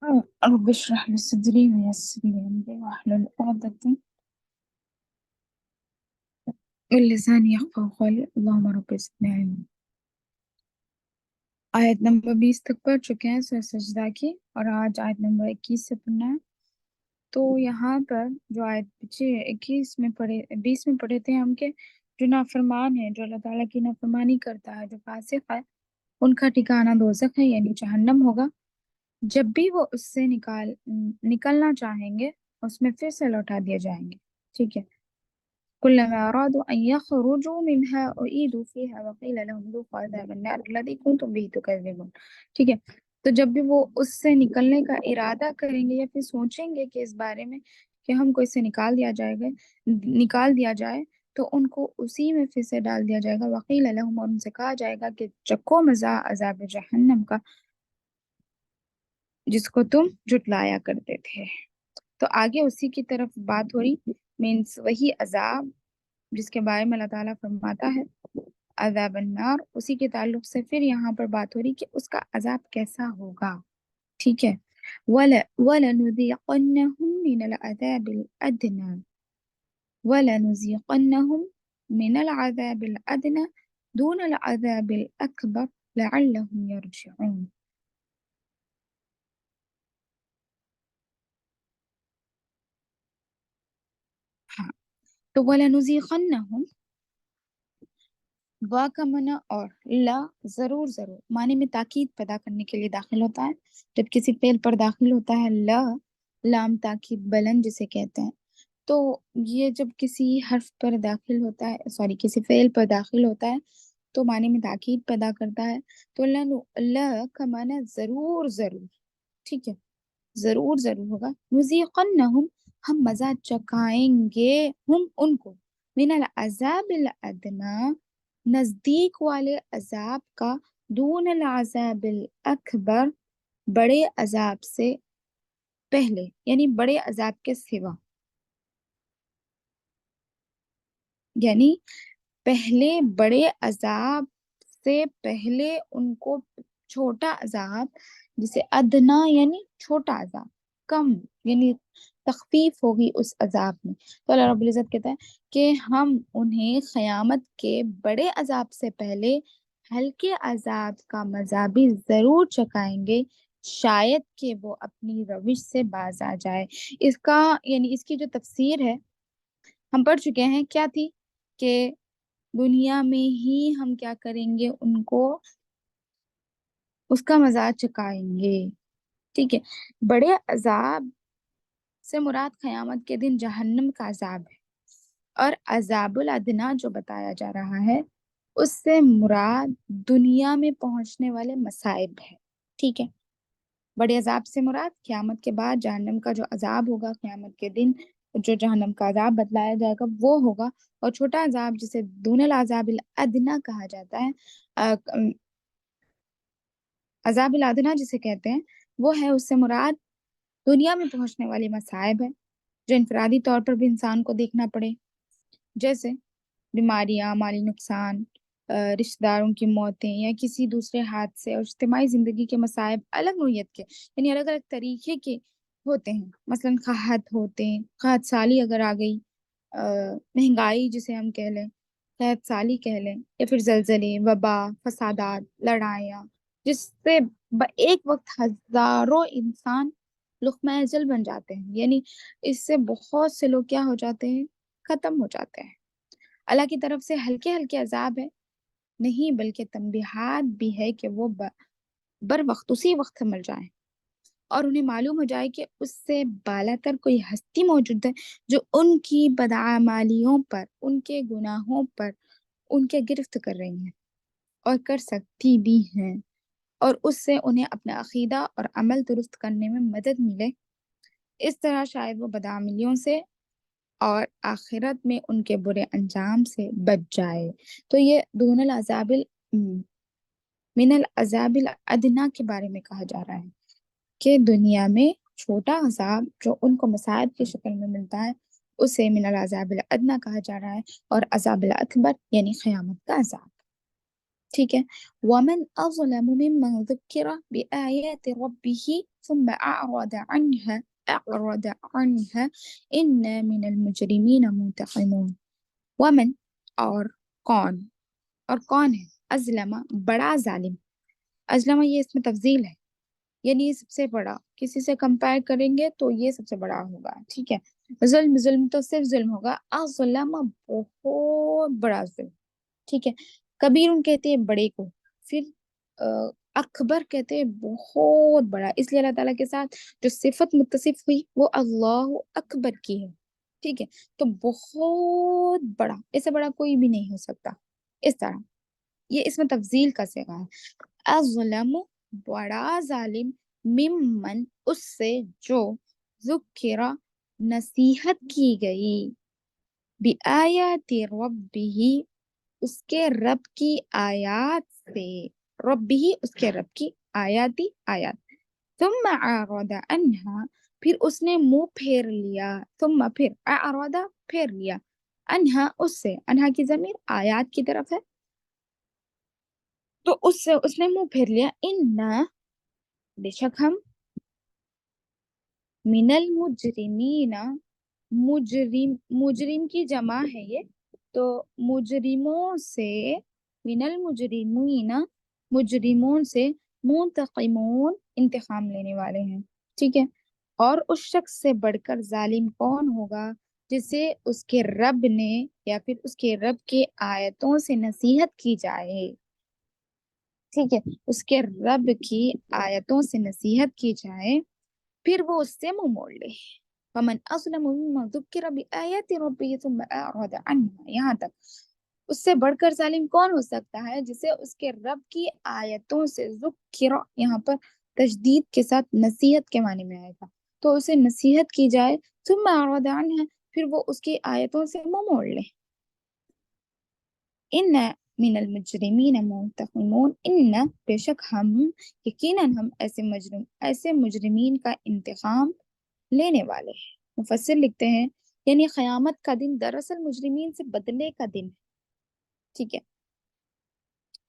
رب اشرح لي صدري ويسر لي أمري واحلل عقدة من لساني يفقهوا قولي اللهم رب زدني علما۔ آیت نمبر 20 تک پڑھ چکے ہیں سورہ سجدہ کی، اور آج آیت نمبر 21 سے پڑھنا ہے۔ تو یہاں پر جو آیت پیچھے 21 میں پڑھے 20 میں پڑھے تھے ہم، کے جو نافرمان ہے، جو اللہ تعالیٰ کی نافرمانی کرتا ہے، جو فاسق ہے، ان کا ٹھکانہ دوزخ ہے، یعنی جہنم ہوگا۔ جب بھی وہ اس سے نکلنا چاہیں گے، اس میں پھر سے لوٹا دیے جائیں گے، ٹھیک ہے۔ كلما أرادوا أن يخرجوا منها أعيدوا فيها وقيل لهم ذوقوا عذاب النار الذي كنتم به تكذبون، ٹھیک ہے۔ تو جب بھی وہ اس سے نکلنے کا ارادہ کریں گے یا پھر سوچیں گے کہ اس بارے میں کہ ہم کو اس سے نکال دیا جائے، تو ان کو اسی میں پھر سے ڈال دیا جائے گا۔ وقیل لهم، اور ان سے کہا جائے گا کہ چکھو مزہ عذاب جہنم کا، جس کو تم جھٹلایا کرتے تھے۔ تو آگے اسی کی طرف بات ہو رہی، مینس وہی عذاب جس کے بارے میں اللہ تعالیٰ فرماتا ہے عذاب النار، اسی کے تعلق سے پھر یہاں پر بات ہو رہی کہ اس کا عذاب کیسا ہوگا، ٹھیک ہے۔ وَلَنُذِيقَنَّهُم مِّنَ الْعَذَابِ الْأَدْنَىٰ وَلَنُذِيقَنَّهُم مِّنَ الْعَذَابِ الْأَدْنَىٰ دُونَ الْعَذَابِ الْأَكْبَرِ لَعَلَّهُمْ يَرْجِعُونَ۔ ہاں، تو وَلَنُذِيقَنَّهُم، وا کا منع اور لا ضرور ضرور معنی میں تاکید پیدا کرنے کے لیے داخل ہوتا ہے۔ جب کسی فعل پر داخل ہوتا ہے لا، لام تاکید بلند جسے کہتے ہیں، تو یہ جب کسی حرف پر داخل ہوتا ہے، سوری کسی فعل پر داخل ہوتا ہے تو معنی میں تاکید پیدا کرتا ہے۔ تو لا کا معنی ضرور ضرور، ٹھیک ہے، ضرور ضرور ہوگا۔ نذیقنہم، ہم مزہ چکھائیں گے، ہم ان کو، من العذاب الادنی، نزدیک والے عذاب کا، دون العذاب الاکبر، بڑے عذاب سے پہلے، یعنی بڑے عذاب کے سوا، یعنی پہلے بڑے عذاب سے پہلے ان کو چھوٹا عذاب، جسے ادنا یعنی چھوٹا عذاب، کم یعنی تخفیف ہوگی اس عذاب میں۔ تو اللہ رب العزت کہتا ہے کہ ہم انہیں قیامت کے بڑے عذاب سے پہلے ہلکے عذاب کا مزہ بھی ضرور چکھائیں گے، شاید کہ وہ اپنی روش سے باز آ جائے۔ اس کا یعنی اس کی جو تفسیر ہے ہم پڑھ چکے ہیں، کیا تھی کہ دنیا میں ہی ہم کیا کریں گے، ان کو اس کا مزہ چکھائیں گے، ٹھیک ہے۔ بڑے عذاب سے مراد قیامت کے دن جہنم کا عذاب ہے، اور عذاب الادنا جو بتایا جا رہا ہے اس سے مراد دنیا میں پہنچنے والے مصائب ہے، ٹھیک ہے۔ بڑے عذاب سے مراد قیامت کے بعد جہنم کا جو عذاب ہوگا، قیامت کے دن جو جہنم کا عذاب بتلایا جائے گا وہ ہوگا، اور چھوٹا عذاب جسے دون العذاب الادنا کہا جاتا ہے، عذاب الادنا جسے کہتے ہیں، وہ ہے اس سے مراد دنیا میں پہنچنے والی مصائب ہے جو انفرادی طور پر بھی انسان کو دیکھنا پڑے، جیسے بیماریاں، مالی نقصان، رشتہ داروں کی موتیں، یا کسی دوسرے حادثے، اور اجتماعی زندگی کے مصائب الگ نوعیت کے، یعنی الگ الگ طریقے کے ہوتے ہیں۔ مثلا قحط ہوتے ہیں، قحط سالی اگر آ گئی، مہنگائی جسے ہم کہہ لیں، قحط سالی کہہ لیں، یا پھر زلزلے، وبا، فسادات، لڑائیاں، جس سے ایک وقت ہزاروں انسان لقمہ اجل بن جاتے ہیں، یعنی اس سے بہت سے لوگ کیا ہو جاتے ہیں، ختم ہو جاتے ہیں۔ اللہ کی طرف سے ہلکے ہلکے عذاب ہے نہیں، بلکہ تنبیہات بھی ہے کہ وہ بر وقت اسی وقت مل جائیں، اور انہیں معلوم ہو جائے کہ اس سے بالاتر کوئی ہستی موجود ہے جو ان کی بدعمالیوں پر، ان کے گناہوں پر ان کے گرفت کر رہی ہیں اور کر سکتی بھی ہیں، اور اس سے انہیں اپنا عقیدہ اور عمل درست کرنے میں مدد ملے، اس طرح شاید وہ بدعملیوں سے اور آخرت میں ان کے برے انجام سے بچ جائے۔ تو یہ دون العذاب من العذاب الادنا کے بارے میں کہا جا رہا ہے کہ دنیا میں چھوٹا عذاب جو ان کو مصائب کی شکل میں ملتا ہے اسے من العذاب الادنا کہا جا رہا ہے، اور عذاب الاکبر یعنی قیامت کا عذاب، ٹھیک ہے. ومن اظلم ممن ذکر بآیات ربه ثم اعرض عنها انا من المجرمین منتقمون. ومن اور کون، اور کون ہے، ازلم بڑا ظالم. ازلم یہ اس میں تفضیل ہے، یعنی یہ سب سے بڑا، کسی سے کمپیئر کریں گے تو یہ سب سے بڑا ہوگا. ٹھیک ہے. ظلم ظلم تو صرف ظلم ہوگا، اظلم بہت بڑا ظلم. ٹھیک ہے. کبیر کہتے ہیں بڑے کو، پھر اکبر کہتے ہیں بہت بڑا. اس لیے اللہ تعالیٰ کے ساتھ جو صفت متصف ہوئی وہ اللہ اکبر کی ہے. ٹھیک ہے. تو بہت بڑا، اس سے بڑا کوئی بھی نہیں ہو سکتا. اس طرح یہ اس میں تفضیل کا صیغہ ہے. اظلم بڑا ظالم، ممن اس سے جو ذکر نصیحت کی گئی، بآیات ربہ اس کے رب کی آیات سے، ربہ اس کے رب کی آیاتی آیات. ثم اعرض عنها پھر اس نے منہ پھیر لیا، ثم پھر اعرض پھیر لیا، عنها اس سے، عنها کی ضمیر آیات کی طرف ہے تو اس سے اس نے منہ پھیر لیا. انا بے شک ہم، من المجرمین مجرم کی جمع ہے یہ، تو مجرموں سے، من المجرمین مجرمون سے، منتقمون انتقام لینے والے ہیں. ٹھیک ہے. اور اس شخص سے بڑھ کر ظالم کون ہوگا جسے اس کے رب نے یا پھر اس کے رب کے آیتوں سے نصیحت کی جائے. ٹھیک ہے. اس کے رب کی آیتوں سے نصیحت کی جائے پھر وہ اس سے منہ موڑ لے. ومن اظلم ممن ذکر بآیات ربہ ثم اعرض عنها، یہاں تک. اس سے بڑھ کر ظالم کون ہو سکتا ہے جسے اس کے رب کی آیتوں سے، ذکر یہاں پر تشدید کے ساتھ نصیحت کے معنی میں آئے گا، تو اسے نصیحت کی جائے، ثم اعرض عنها پھر وہ اس کی آیتوں سے منہ موڑ لے. ان من المجرمین منتقمون، ان بے شک ہم، یقیناً ہم ایسے مجرمین کا انتقام لینے والے ہیں. مفسر لکھتے ہیں یعنی قیامت کا دن دراصل مجرمین سے بدلے کا دن ہے. ٹھیک ہے.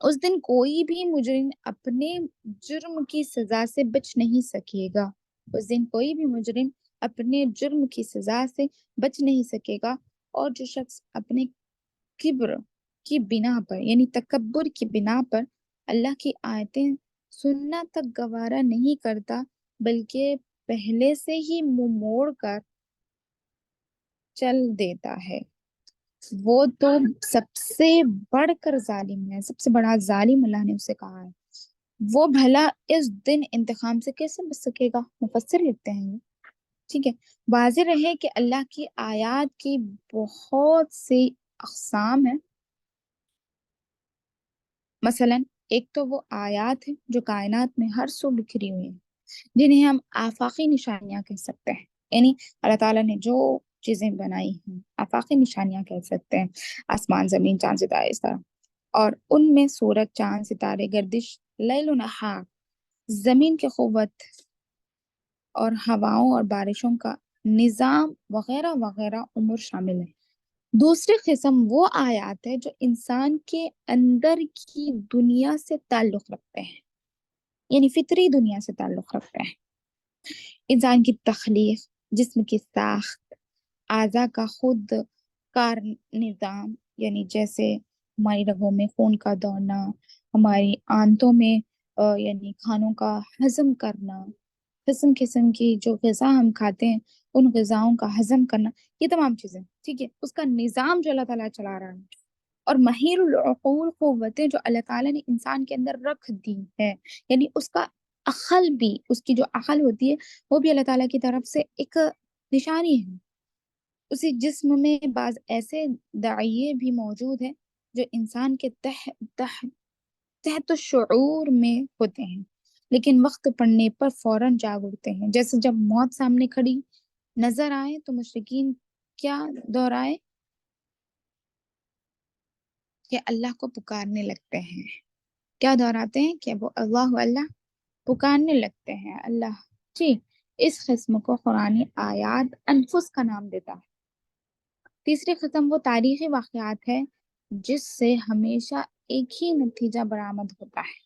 اس دن کوئی بھی مجرم اپنے جرم کی سزا سے بچ نہیں سکے گا. اس دن کوئی بھی مجرم اپنے جرم کی سزا سے بچ نہیں سکے گا. اور جو شخص اپنے کبر کی بنا پر، یعنی تکبر کی بنا پر اللہ کی آیتیں سننا تک گوارا نہیں کرتا، بلکہ پہلے سے ہی منہ موڑ کر چل دیتا ہے، وہ تو سب سے بڑھ کر ظالم ہے، سب سے بڑا ظالم اللہ نے اسے کہا ہے. وہ بھلا اس دن انتقام سے کیسے بچ سکے گا. مفسر لکھتے ہیں. ٹھیک ہے. واضح رہے کہ اللہ کی آیات کی بہت سی اقسام ہیں. مثلا ایک تو وہ آیات ہیں جو کائنات میں ہر سو بکھری ہوئی ہیں، جنہیں ہم آفاقی نشانیاں کہہ سکتے ہیں. یعنی اللہ تعالیٰ نے جو چیزیں بنائی ہیں آفاقی نشانیاں کہہ سکتے ہیں، آسمان، زمین، چاند، ستارے، اس طرح. اور ان میں سورج، چاند، ستارے، گردش لیل و نہار، زمین کی قوت اور ہواؤں اور بارشوں کا نظام وغیرہ وغیرہ امور شامل ہیں. دوسری قسم وہ آیات ہے جو انسان کے اندر کی دنیا سے تعلق رکھتے ہیں، یعنی فطری دنیا سے تعلق رکھتے ہیں. انسان کی تخلیق، جسم کی ساخت، اعضاء کا خود کار نظام، یعنی جیسے ہماری رگوں میں خون کا دوڑنا، ہماری آنتوں میں یعنی کھانوں کا ہضم کرنا، قسم قسم کی جو غذا ہم کھاتے ہیں ان غذاؤں کا ہضم کرنا، یہ تمام چیزیں. ٹھیک ہے. اس کا نظام جو اللہ تعالیٰ چلا رہا ہے، اور مہیر العقول قوتیں جو اللہ تعالیٰ نے انسان کے اندر رکھ دی ہے، یعنی اس کا عقل بھی، اس کی جو عقل ہوتی ہے وہ بھی اللہ تعالیٰ کی طرف سے ایک نشانی ہے. اسی جسم میں بعض ایسے داعیے بھی موجود ہیں جو انسان کے تحت شعور میں ہوتے ہیں، لیکن وقت پڑنے پر فوراً جاگ اٹھتے ہیں. جیسے جب موت سامنے کھڑی نظر آئے تو مشرکین کیا دہرائے کہ اللہ کو پکارنے لگتے ہیں. کیا دہراتے ہیں کہ وہ اللہ اللہ پکارنے لگتے ہیں اللہ. جی. اس قسم کو قرآن آیات انفس کا نام دیتا ہے. تیسری قسم وہ تاریخی واقعات ہے جس سے ہمیشہ ایک ہی نتیجہ برآمد ہوتا ہے،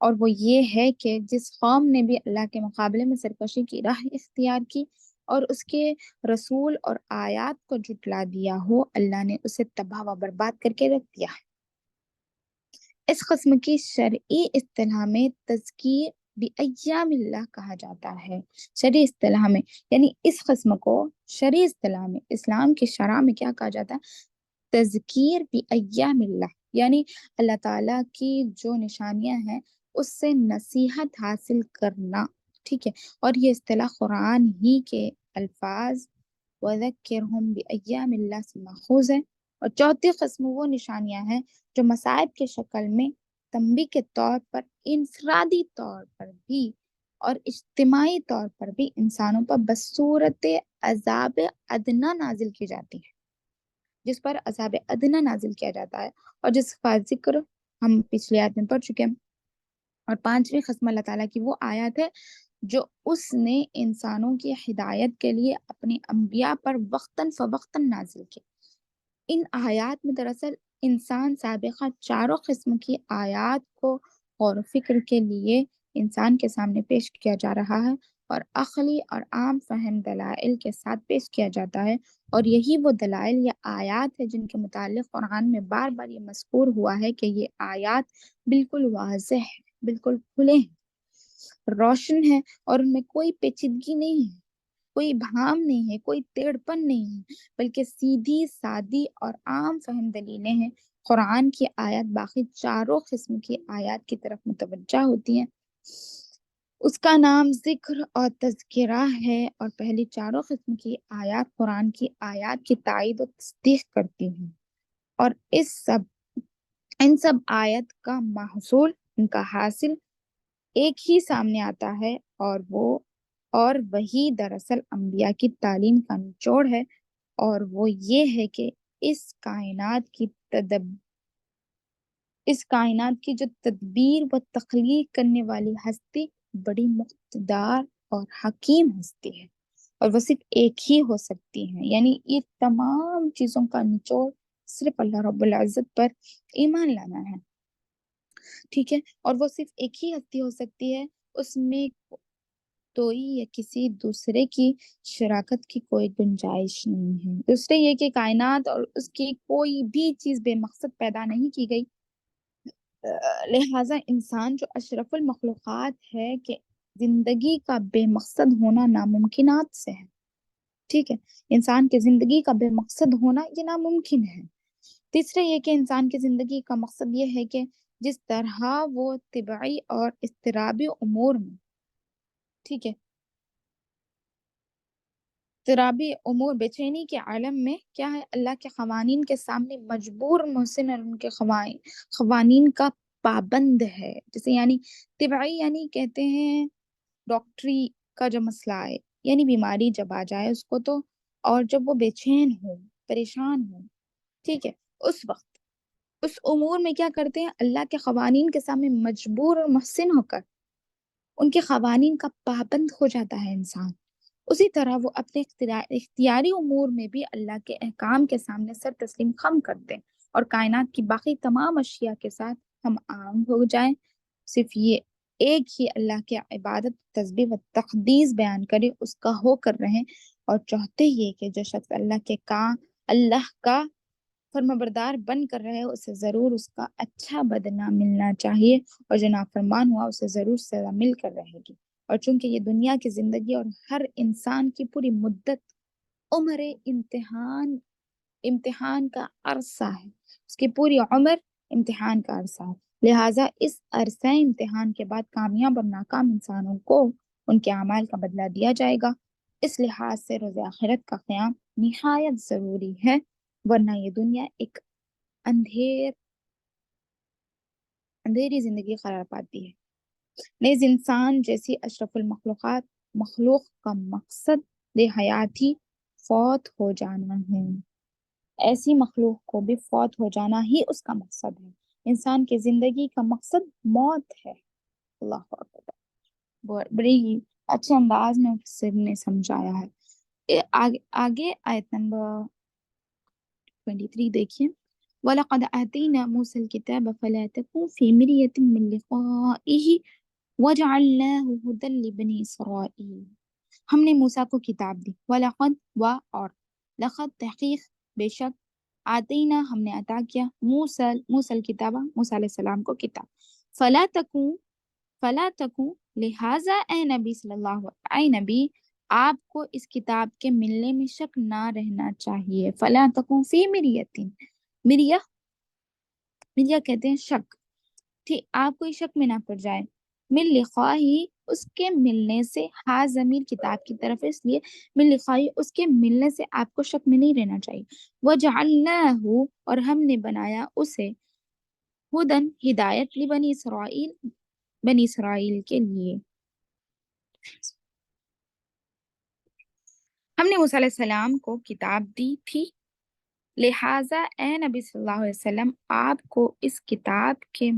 اور وہ یہ ہے کہ جس قوم نے بھی اللہ کے مقابلے میں سرکشی کی راہ اختیار کی اور اس کے رسول اور آیات کو جھٹلا دیا ہو، اللہ نے اسے تباہ و برباد کر کے رکھ دیا ہے۔ اس قسم کی شرعی اصطلاح میں تذکیر بایام اللہ کہا جاتا ہے۔ شرعی اصطلاح میں یعنی اس قسم کو شرعی اصطلاح میں اسلام کی شرح میں کیا کہا جاتا ہے؟ تذکیر بایام اللہ، یعنی اللہ تعالیٰ کی جو نشانیاں ہیں اس سے نصیحت حاصل کرنا، ٹھیک ہے۔ اور یہ اصطلاح قرآن ہی کے الفاظ وَذَكِّرْهُمْ بِأَيَّامِ اللَّهِ سے ماخوذ ہے۔ اور چوتھی قسم وہ نشانیاں ہیں جو مصائب کے شکل میں تنبیہ کے طور پر انفرادی طور پر بھی اور اجتماعی طور پر بھی انسانوں پر بصورت عذاب ادنا نازل کی جاتی ہے، جس پر عذاب ادنا نازل کیا جاتا ہے، اور جس کا ذکر ہم پچھلی آیت میں پڑھ چکے ہیں۔ اور پانچویں قسم اللہ تعالیٰ کی وہ آیات ہے جو اس نے انسانوں کی ہدایت کے لیے اپنے انبیاء پر وقتاً فوقتاً نازل کی۔ ان آیات میں دراصل انسان سابقہ چاروں قسم کی آیات کو غور و فکر کے لیے انسان کے سامنے پیش کیا جا رہا ہے، اور عقلی اور عام فہم دلائل کے ساتھ پیش کیا جاتا ہے، اور یہی وہ دلائل یا آیات ہے جن کے متعلق قرآن میں بار بار یہ مذکور ہوا ہے کہ یہ آیات بالکل واضح ہے، بالکل کھلے ہیں، روشن ہے، اور ان میں کوئی پیچیدگی نہیں ہے، کوئی بھام نہیں ہے، کوئی ٹیڑھپن نہیں ہے، بلکہ سیدھی سادی اور عام فہم دلیلیں ہیں۔ قرآن کی آیات باقی چاروں قسم کی آیات کی طرف متوجہ ہوتی ہیں۔ اس کا نام ذکر اور تذکرہ ہے، اور پہلی چاروں قسم کی آیات قرآن کی آیات کی تائید و تصدیق کرتی ہیں، اور ان سب آیت کا محصول، ان کا حاصل ایک ہی سامنے آتا ہے، اور وہی دراصل انبیاء کی تعلیم کا نچوڑ ہے، اور وہ یہ ہے کہ اس کائنات کی جو تدبیر و تخلیق کرنے والی ہستی بڑی مقتدار اور حکیم ہستی ہے، اور وہ صرف ایک ہی ہو سکتی ہے، یعنی یہ تمام چیزوں کا نچوڑ صرف اللہ رب العزت پر ایمان لانا ہے، ٹھیک ہے۔ اور وہ صرف ایک ہی ہستی ہو سکتی ہے، اس میں توئی یا کسی دوسرے کی شراکت کی کوئی گنجائش نہیں ہے۔ دوسرے یہ کہ کائنات اور اس کی کوئی بھی چیز بے مقصد پیدا نہیں کی گئی، لہٰذا انسان جو اشرف المخلوقات ہے کہ زندگی کا بے مقصد ہونا ناممکنات سے ہے، ٹھیک ہے۔ انسان کی زندگی کا بے مقصد ہونا یہ ناممکن ہے۔ تیسرے یہ کہ انسان کی زندگی کا مقصد یہ ہے کہ جس طرح وہ طبعی اور اضطرابی امور میں، ٹھیک ہے، اضطرابی امور بے چینی کے عالم میں کیا ہے، اللہ کے قوانین کے سامنے مجبور محسن اور ان کے قوانین کا پابند ہے، جیسے یعنی طبعی یعنی کہتے ہیں ڈاکٹری کا جو مسئلہ ہے، یعنی بیماری جب آ جائے اس کو تو، اور جب وہ بے چین ہو، پریشان ہو، ٹھیک ہے، اس وقت اس امور میں کیا کرتے ہیں، اللہ کے قوانین کے سامنے مجبور اور محسن ہو کر ان کے قوانین کا پابند ہو جاتا ہے انسان۔ اسی طرح وہ اپنے اختیاری امور میں بھی اللہ کے احکام کے سامنے سر تسلیم خم کر دیں، اور کائنات کی باقی تمام اشیاء کے ساتھ ہم آہنگ ہو جائیں، صرف یہ ایک ہی اللہ کے عبادت، تسبیح و تقدیس بیان کرے، اس کا ہو کر رہیں، اور چاہتے یہ کہ جو شخص اللہ کا فرمانبردار بن کر رہے اسے ضرور اس کا اچھا بدلہ ملنا چاہیے، اور جو نافرمان ہوا اسے ضرور سزا مل کر رہے گی۔ اور چونکہ یہ دنیا کی زندگی اور ہر انسان کی پوری مدت عمر امتحان کا عرصہ ہے، اس کی پوری عمر امتحان کا عرصہ ہے، لہٰذا اس عرصہ امتحان کے بعد کامیاب اور ناکام انسانوں کو ان کے اعمال کا بدلہ دیا جائے گا۔ اس لحاظ سے روز آخرت کا قیام نہایت ضروری ہے، ورنہ یہ دنیا ایک اندھیری زندگی قرار پاتی ہے۔ نیز انسان جیسی اشرف المخلوقات مخلوق کا مقصد حیاتی فوت ہو جانا ہے، ایسی مخلوق کو بھی فوت ہو جانا ہی اس کا مقصد ہے۔ انسان کی زندگی کا مقصد موت ہے۔ اللہ اکبر، بڑی اچھے انداز میں مفسر نے سمجھایا ہے۔ آگے آیت نمبر 23 دیکھیے۔ وَلَقَدْ آتَيْنَا مُوسَى الْكِتَابَ فَلَا تَكُنْ فِي مِرْيَةٍ مِّن لِقَائِهِ وَجَعَلْنَاهُ هُدًى لِبَنِي إِسْرَائِيلَ۔ ہم نے موسیٰ کو کتاب دی، وَلَقَدْ اور لقد تحقیق بے شک، آتینا ہم نے عطا کیا، موسیٰ الکتابہ موسیٰ علیہ السلام کو کتاب، فلا تکوں لہٰذا اے نبی صلی اللہ اے نبی آپ کو اس کتاب کے ملنے میں شک نہ رہنا چاہیے، فلا تکوں فی مریتن، مریہ مریہ کہتے ہیں شک، ٹھیک آپ کوئی شک میں نہ پڑ جائے، من لقائی اس کے ملنے سے، ہا ضمیر کتاب کی طرف ہے، اس لیے من لقائی اس کے ملنے سے آپ کو شک میں نہیں رہنا چاہیے، وجعلناہ اور ہم نے بنایا اسے، ہدن ہدایت لبنی اسرائیل بنی اسرائیل کے لیے، ہم نے موسیٰ علیہ السلام کو کتاب دی تھی، لہٰذا اے نبی صلی اللہ علیہ وسلم آپ کو اس کتاب کے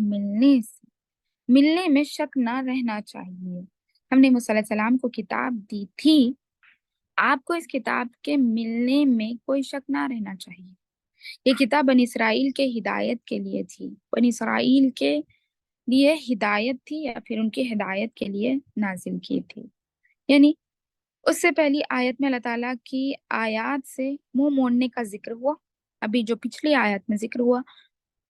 ملنے میں شک نہ رہنا چاہیے، ہم نے موسیٰ علیہ السلام کو کتاب دی تھی، آپ کو اس کتاب کے ملنے میں کوئی شک نہ رہنا چاہیے، یہ کتاب بنی اسرائیل کے ہدایت کے لیے تھی، بنی اسرائیل کے لیے ہدایت تھی یا پھر ان کی ہدایت کے لیے نازل کی تھی، یعنی اس سے پہلی آیت میں اللہ تعالیٰ کی آیات سے منہ موڑنے کا ذکر ہوا، ابھی جو پچھلی آیت میں ذکر ہوا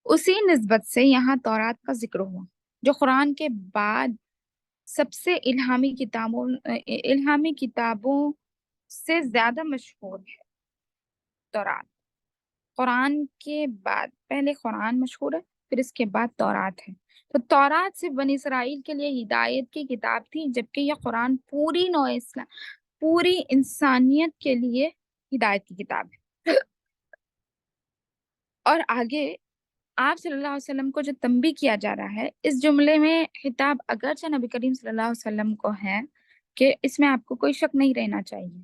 اسی نسبت سے یہاں تورات کا ذکر ہوا، جو قرآن کے بعد سب سے الہامی کتابوں سے زیادہ مشہور ہے تورات، قرآن کے بعد پہلے قرآن مشہور ہے پھر اس کے بعد تورات ہے، تو تورات صرف بنی اسرائیل کے لیے ہدایت کی کتاب تھی، جبکہ یہ قرآن پوری نوع اسلام پوری انسانیت کے لیے ہدایت کی کتاب ہے، اور آگے آپ صلی اللہ علیہ وسلم کو جو تنبیہ کیا جا رہا ہے اس جملے میں خطاب اگرچہ نبی کریم صلی اللہ علیہ وسلم کو ہے کہ اس میں آپ کو کوئی شک نہیں رہنا چاہیے،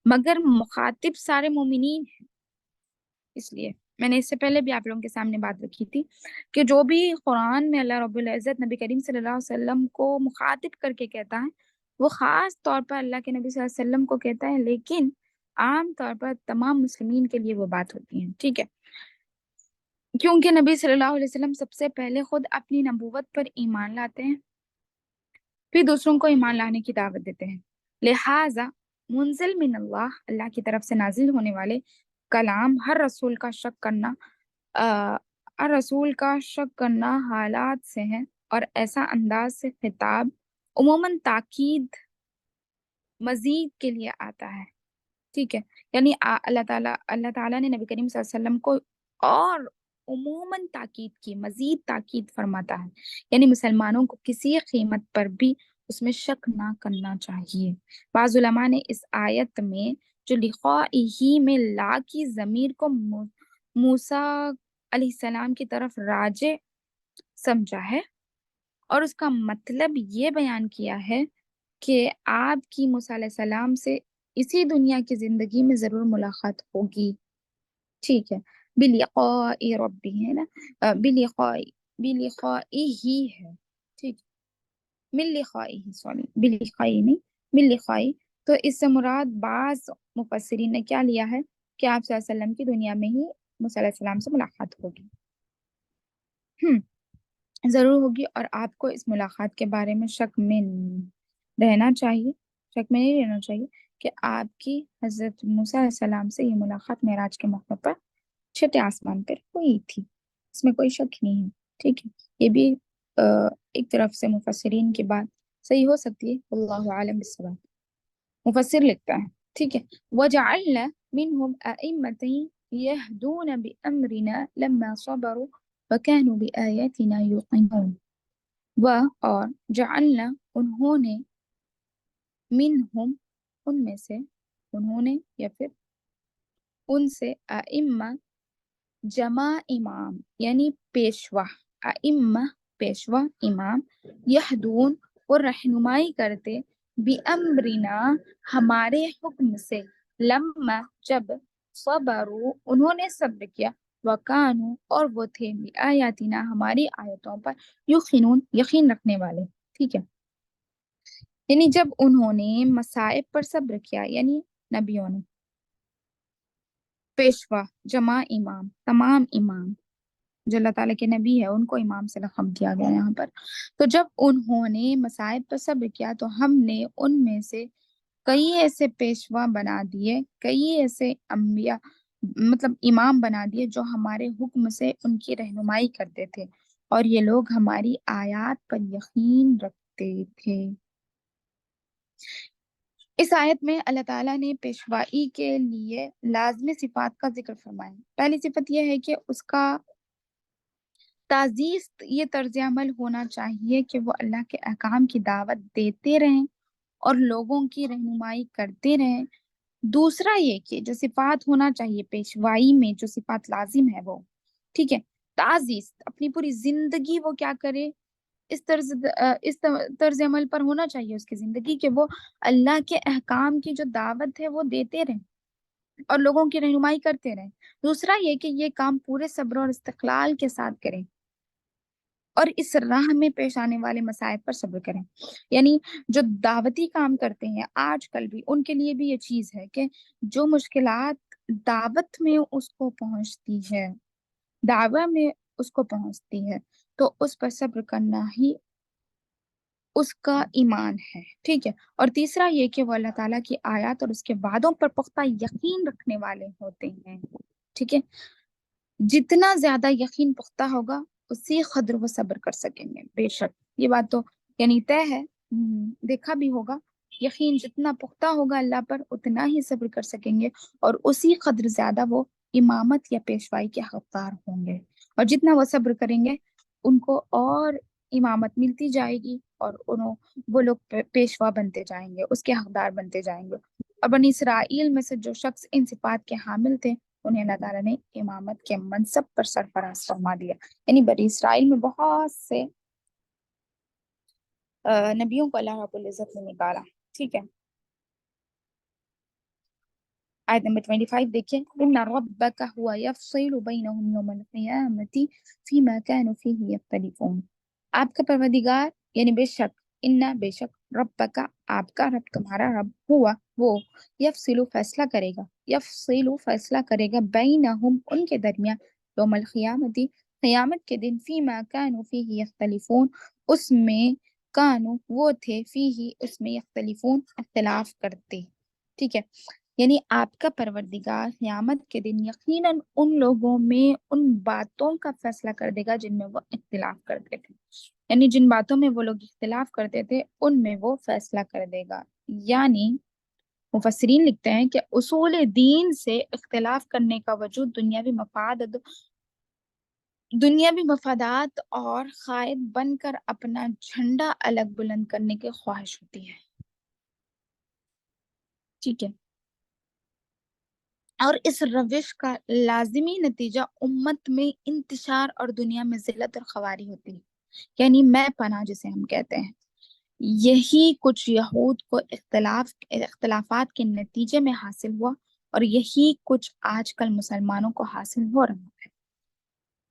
مگر مخاطب سارے مومنین ہیں، اس لیے میں نے اس سے پہلے بھی آپ لوگوں کے سامنے بات رکھی تھی کہ جو بھی قرآن میں اللہ رب العزت نبی کریم صلی اللہ علیہ وسلم کو مخاطب کر کے کہتا ہے وہ خاص طور پر اللہ کے نبی صلی اللہ علیہ وسلم کو کہتا ہے، لیکن عام طور پر تمام مسلمین کے لیے وہ بات ہوتی ہے، ٹھیک ہے، کیونکہ نبی صلی اللہ علیہ وسلم سب سے پہلے خود اپنی نبوت پر ایمان لاتے ہیں پھر دوسروں کو ایمان لانے کی دعوت دیتے ہیں، لہٰذا منزل من اللہ کی طرف سے نازل ہونے والے کلام ہر رسول کا شک کرنا حالات سے ہے، اور ایسا انداز سے خطاب عموماً تاکید مزید کے لیے آتا ہے، ٹھیک ہے، یعنی اللہ تعالیٰ نے نبی کریم صلی اللہ علیہ وسلم کو اور عموماً تاکید کی، مزید تاکید فرماتا ہے، یعنی مسلمانوں کو کسی قیمت پر بھی اس میں شک نہ کرنا چاہیے، بعض علماء نے اس آیت میں جو لقائہ میں لا کی ضمیر کو موسیٰ علیہ السلام کی طرف راجع سمجھا ہے، اور اس کا مطلب یہ بیان کیا ہے کہ آپ کی موسیٰ علیہ السلام سے اسی دنیا کی زندگی میں ضرور ملاقات ہوگی، ٹھیک ہے، بلقاء ربی ہے نا، بلقائی ہی ہے، ٹھیک، من لقائی سوری بلقائی نہیں من لقائی، تو اس سے مراد بعض مفسرین نے کیا لیا ہے کہ آپ صلی اللہ علیہ وسلم کی دنیا میں ہی موسیٰ علیہ السلام سے ملاقات ہوگی، ضرور ہوگی، اور آپ کو اس ملاقات کے بارے میں شک میں رہنا چاہیے، شک میں نہیں رہنا چاہیے کہ آپ کی حضرت موسیٰ علیہ السلام سے یہ ملاقات معراج کے موقع پر چھٹے آسمان پر ہوئی تھی، اس میں کوئی شک نہیں ہے، ٹھیک ہے، یہ بھی ایک طرف سے مفسرین کی بات صحیح ہو سکتی ہے، واللہ عالم بالصواب، مفسر لکھتا ہے، ٹھیک ہے، وَجَعَلْنَا مِنْهُمْ أَئِمَّةً يَهْدُونَ بِأَمْرِنَا لَمَّا صَبَرُوا وَكَانُوا بِآيَاتِنَا يُوقِنُونَ، اور جعلنا انہوں نے منہم ان میں سے، انہوں نے یا پھر ان سے، ائمہ جمع امام یعنی پیشوا، ائمہ پیشوا امام، یہدون اور رہنمائی کرتے، بِأَمْرِنَا ہمارے حکم سے، لما جب، صبروا انہوں نے صبر کیا، وکانوا اور وہ تھے، بآیاتنا ہماری آیتوں پر، یقینون یقین رکھنے والے، ٹھیک ہے، یعنی جب انہوں نے مصائب پر صبر کیا، یعنی نبیوں نے، پیشوا جمع امام تمام امام، جو اللہ تعالیٰ کے نبی ہے ان کو امام سے لقب دیا گیا یہاں پر۔ تو جب انہوں نے مصائب پر صبر کیا تو ہم نے ان میں سے کئی ایسے پیشوا بنا دیے، کئی ایسے انبیاء مطلب امام بنا دیے جو ہمارے حکم سے ان کی رہنمائی کرتے تھے، اور یہ لوگ ہماری آیات پر یقین رکھتے تھے۔ اس آیت میں اللہ تعالیٰ نے پیشوائی کے لیے لازمی صفات کا ذکر فرمایا۔ پہلی صفت یہ ہے کہ اس کا تعزیز یہ طرز عمل ہونا چاہیے کہ وہ اللہ کے احکام کی دعوت دیتے رہیں اور لوگوں کی رہنمائی کرتے رہیں۔ دوسرا یہ کہ جو صفات ہونا چاہیے پیشوائی میں، جو صفات لازم ہے وہ ٹھیک ہے، تعزیز اپنی پوری زندگی وہ کیا کرے، اس طرز عمل پر ہونا چاہیے اس کی زندگی کہ وہ اللہ کے احکام کی جو دعوت ہے وہ دیتے رہیں اور لوگوں کی رہنمائی کرتے رہیں۔ دوسرا یہ کہ یہ کام پورے صبر اور استقلال کے ساتھ کریں اور اس راہ میں پیش آنے والے مصائب پر صبر کریں۔ یعنی جو دعوتی کام کرتے ہیں آج کل بھی، ان کے لیے بھی یہ چیز ہے کہ جو مشکلات دعوت میں اس کو پہنچتی ہے، دعوت میں اس کو پہنچتی ہے، تو اس پر صبر کرنا ہی اس کا ایمان ہے، ٹھیک ہے۔ اور تیسرا یہ کہ وہ اللہ تعالیٰ کی آیات اور اس کے وعدوں پر پختہ یقین رکھنے والے ہوتے ہیں، ٹھیک ہے۔ جتنا زیادہ یقین پختہ ہوگا اسی قدر وہ صبر کر سکیں گے، بے شک یہ بات تو یعنی طے ہے، دیکھا بھی ہوگا، یقین جتنا پختہ ہوگا اللہ پر اتنا ہی صبر کر سکیں گے اور اسی قدر زیادہ وہ امامت یا پیشوائی کے حقدار ہوں گے، اور جتنا وہ صبر کریں گے ان کو اور امامت ملتی جائے گی اور وہ لوگ پیشوا بنتے جائیں گے، اس کے حقدار بنتے جائیں گے۔ اور بنی اسرائیل میں سے جو شخص ان صفات کے حامل تھے انہیں اللہ تعالیٰ نے امامت کے منصب پر سرفراز فرما دیا۔ یعنی بنی اسرائیل میں بہت سے نبیوں کو اللہ رب العزت نے نکالا، ٹھیک ہے۔ آیت نمبر 25 دیکھیں، ان ربک هو یفصل بینہم یوم القیامۃ فیما کانوا فیہ یختلفون۔ آپ کا پروردگار یعنی بے شک ربک آپ کا رب، تمہارا رب، ہوا وہ یفصل فیصلہ کرے گا، یفصل فیصلہ کرے گا بینہم ان کے درمیان، یوم القیامۃ قیامت کے دن، فیما کانوا فیہ یختلفون اس میں، کانوا وہ تھے، فیہ اس میں، یختلفون اختلاف کرتے، ٹھیک ہے۔ یعنی آپ کا پروردگار قیامت کے دن یقیناً ان لوگوں میں ان باتوں کا فیصلہ کر دے گا جن میں وہ اختلاف کرتے تھے، یعنی جن باتوں میں وہ لوگ اختلاف کرتے تھے ان میں وہ فیصلہ کر دے گا۔ یعنی مفسرین لکھتے ہیں کہ اصول دین سے اختلاف کرنے کا وجود دنیاوی مفادات اور قائد بن کر اپنا جھنڈا الگ بلند کرنے کی خواہش ہوتی ہے، ٹھیک ہے۔ اور اس روش کا لازمی نتیجہ امت میں انتشار اور دنیا میں ذلت اور خواری ہوتی ہے، یعنی میں پناہ جسے ہم کہتے ہیں۔ یہی کچھ یہود کو اختلافات کے نتیجے میں حاصل ہوا اور یہی کچھ آج کل مسلمانوں کو حاصل ہو رہا ہے۔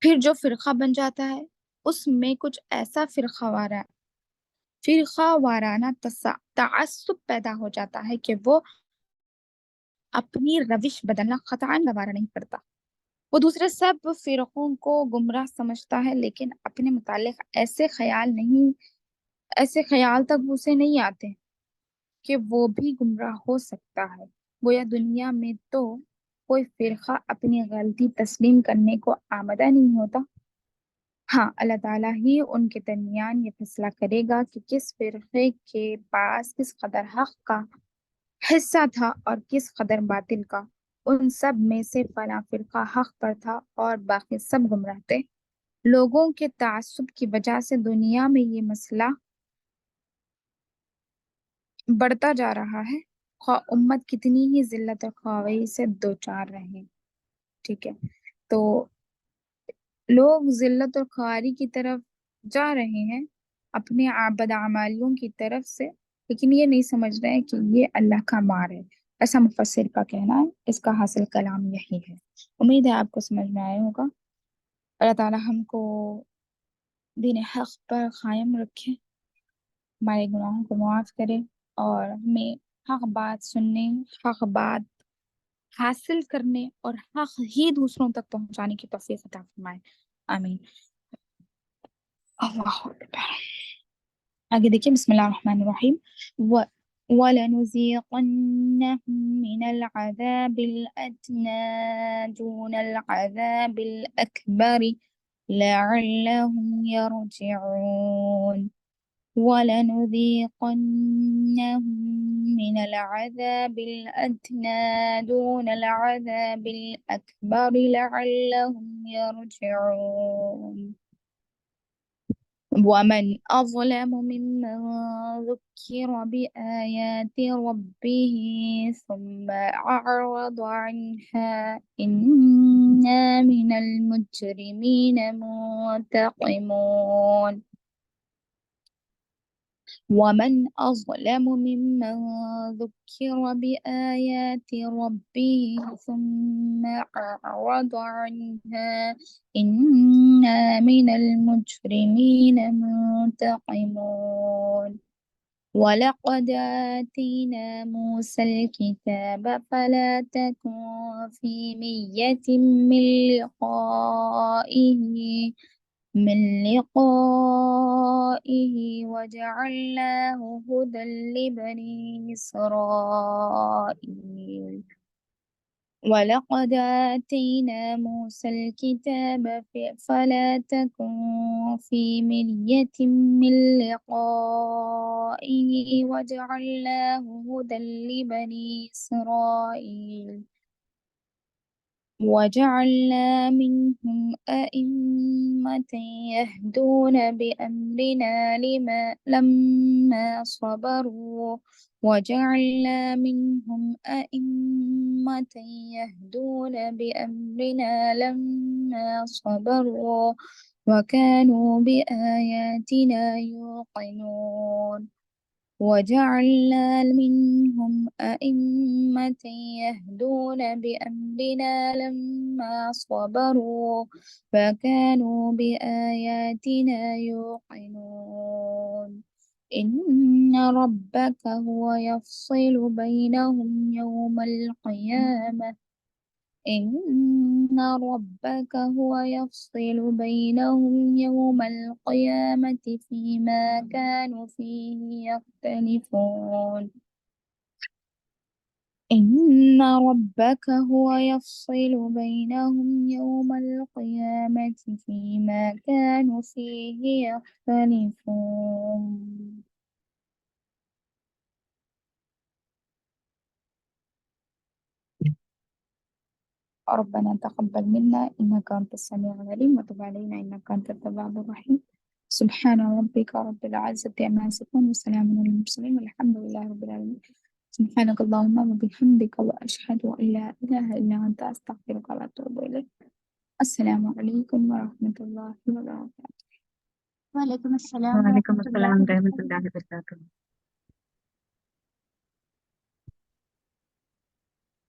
پھر جو فرقہ بن جاتا ہے اس میں کچھ ایسا فرقہ وارانہ تعصب پیدا ہو جاتا ہے کہ وہ اپنی روش بدلنا قطعاً گوارا نہیں کرتا۔ وہ دوسرے سب فرقوں کو گمراہ سمجھتا ہے لیکن اپنے متعلق ایسے خیال تک اسے نہیں آتے کہ وہ بھی گمراہ ہو سکتا ہے۔ گویا دنیا میں تو کوئی فرقہ اپنی غلطی تسلیم کرنے کو آمادہ نہیں ہوتا، ہاں اللہ تعالیٰ ہی ان کے درمیان یہ فیصلہ کرے گا کہ کس فرقے کے پاس کس قدر حق کا حصہ تھا اور کس قدر باطل کا۔ ان سب میں سے فلاں فرقہ حق پر تھا اور باقی سب گمراہ تھے۔ لوگوں کے تعصب کی وجہ سے دنیا میں یہ مسئلہ بڑھتا جا رہا ہے، خواہ امت کتنی ہی ذلت اور خواہی سے دوچار رہے، ٹھیک ہے۔ تو لوگ ذلت اور خواری کی طرف جا رہے ہیں اپنے بدعمالیوں کی طرف سے، لیکن یہ نہیں سمجھ رہے کہ یہ اللہ کا مار ہے، ایسا مفسر کا کہنا ہے، اس کا حاصل کلام یہی ہے۔ امید ہے آپ کو سمجھ میں آیا ہوگا۔ اللہ تعالیٰ ہم کو دین حق پر قائم رکھے، ہمارے گناہوں کو معاف کرے اور ہمیں حق بات سننے، حق بات حاصل کرنے اور حق ہی دوسروں تک پہنچانے کی توفیق عطا فرمائے۔ آمین. اللہ اکبر. آگے دیکھیے بسم اللہ الرحمن الرحیم. وَلَنُذِيقَنَّهُم مِّنَ الْعَذَابِ الْأَدْنَىٰ دُونَ الْعَذَابِ الْأَكْبَرِ لَعَلَّهُمْ يَرْجِعُونَ. وَلَنُذِيقَنَّهُم مِّنَ الْعَذَابِ الْأَدْنَىٰ دُونَ الْعَذَابِ الْأَكْبَرِ لَعَلَّهُمْ يَرْجِعُونَ. ومن أظلم ممن ذكر بآيات ربه ثم أعرض عنها إنا من المجرمين منتقمون. ومن أظلم ممن ذكر بآيات ربه ثم أعرض عنها إنا من المجرمين منتقمون. ولقد آتينا موسى الكتاب فلا تكن في مرية من لقائه وجعلناه هدى لبني إسرائيل. ولقد آتينا موسى الكتاب فلا تكن في مرية من لقائه وجعلناه هدى لبني إسرائيل. وجعلنا منهم أئمة يهدون بأمرنا لما صبروا. وجعلنا منهم أئمة يهدون بأمرنا لما صبروا وكانوا بآياتنا يوقنون. وجعلنا منهم أئمة يهدون بأمرنا لما صبروا فكانوا بآياتنا يوقنون. إن ربك هو يفصل بينهم يوم القيامة. إن ربك هو يفصل بينهم يوم القيامة فيما كانوا فيه يختلفون. إن ربك هو يفصل بينهم يوم القيامة فيما كانوا فيه يختلفون. ربنا تقبل منا إنك أنت السميع العليم وتب علينا إنك أنت التواب الرحيم. سبحان ربك رب العزة عما يصفون وسلام على المرسلين والحمد لله رب العالمين. سبحانك اللهم وبحمدك وأشهد أن لا إله إلا أنت أستغفرك وأتوب إليك. السلام عليكم ورحمة الله وبركاته. وعلیکم السلام وعلیکم ورحمۃ اللہ السلام ورحمۃ وبرکاتہ. اللہ وبرکاتہ.